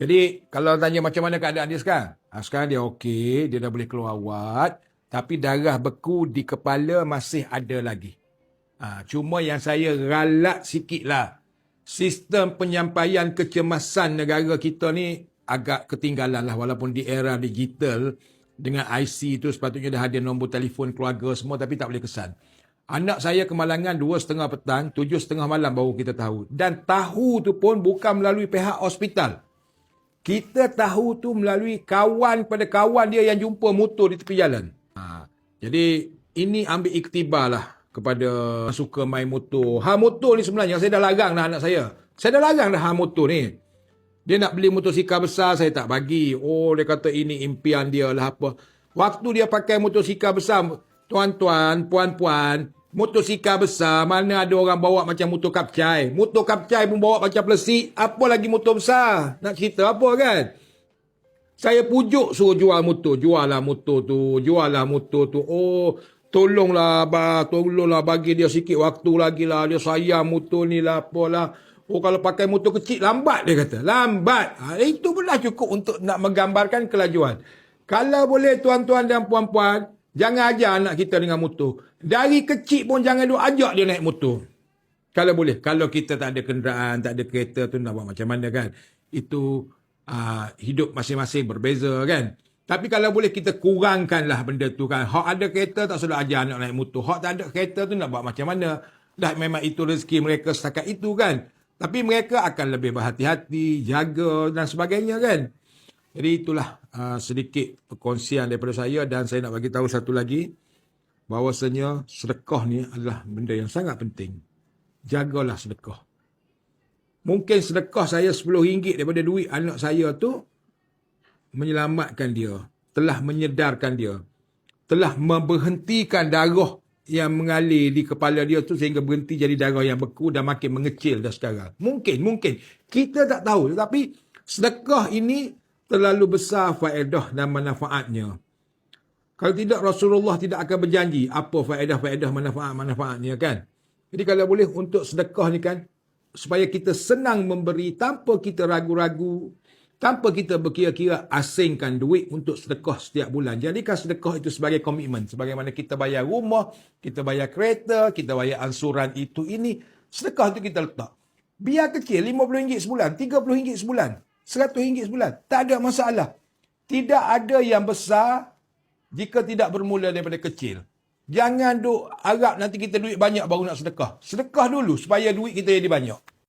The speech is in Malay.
Jadi kalau tanya macam mana keadaan dia sekarang? Sekarang dia okey, dia dah boleh keluar awat. Tapi darah beku di kepala masih ada lagi. Cuma yang saya ralat sikit lah. Sistem penyampaian kecemasan negara kita ni agak ketinggalan lah. Walaupun di era digital, dengan IC tu sepatutnya dah ada nombor telefon keluarga semua, tapi tak boleh kesan. Anak saya kemalangan 2:30 petang, 7:30 malam baru kita tahu. Dan tahu tu pun bukan melalui pihak hospital. Kita tahu tu melalui kawan pada kawan dia yang jumpa motor di tepi jalan. Jadi ini ambil iktibar lah kepada suka main motor. Motor ni sebenarnya saya dah larang dah anak saya. Saya dah larang dah motor ni. Dia nak beli motosikal besar, saya tak bagi. Dia kata ini impian dia lah apa. Waktu dia pakai motosikal besar, tuan-tuan, puan-puan, motosikal besar, mana ada orang bawa macam motor kapcai. Motor kapcai pun bawa macam plastik. Apa lagi motor besar? Nak cerita apa kan? Saya pujuk suruh jual motor. Jualah motor tu. Jualah motor tu. Tolonglah bagi dia sikit waktu lagi lah. Dia sayang motor ni lah apalah. Kalau pakai motor kecil lambat dia kata. Lambat. Itu pun dah cukup untuk nak menggambarkan kelajuan. Kalau boleh tuan-tuan dan puan-puan, jangan ajar anak kita dengan motor. Dari kecil pun jangan duk ajak dia naik motor. Kalau boleh. Kalau kita tak ada kenderaan, tak ada kereta tu nak buat macam mana kan. Itu hidup masing-masing berbeza kan. Tapi kalau boleh kita kurangkanlah benda tu kan. Hak ada kereta tak sudah ajar anak naik motor. Hak tak ada kereta tu nak buat macam mana. Dah memang itu rezeki mereka setakat itu kan. Tapi mereka akan lebih berhati-hati, jaga dan sebagainya kan. Jadi itulah sedikit perkongsian daripada saya. Dan saya nak bagi tahu satu lagi. Bahawasanya sedekah ni adalah benda yang sangat penting. Jagalah sedekah. Mungkin sedekah saya RM10 daripada duit anak saya tu menyelamatkan dia. Telah menyedarkan dia. Telah memberhentikan darah yang mengalir di kepala dia tu sehingga berhenti jadi darah yang beku dan makin mengecil dah sekarang. Mungkin. Kita tak tahu. Tetapi sedekah ini terlalu besar faedah dan manfaatnya. Kalau tidak, Rasulullah tidak akan berjanji apa faedah-faedah manfaat-manfaatnya kan. Jadi kalau boleh untuk sedekah ni kan, supaya kita senang memberi tanpa kita ragu-ragu, tanpa kita berkira-kira asingkan duit untuk sedekah setiap bulan. Jadikan sedekah itu sebagai komitmen. Sebagaimana kita bayar rumah, kita bayar kereta, kita bayar ansuran itu ini. Sedekah itu kita letak. Biar kecil, RM50 sebulan, RM30 sebulan, RM100 sebulan. Tak ada masalah. Tidak ada yang besar jika tidak bermula daripada kecil. Jangan duk harap nanti kita duit banyak baru nak sedekah. Sedekah dulu supaya duit kita jadi banyak.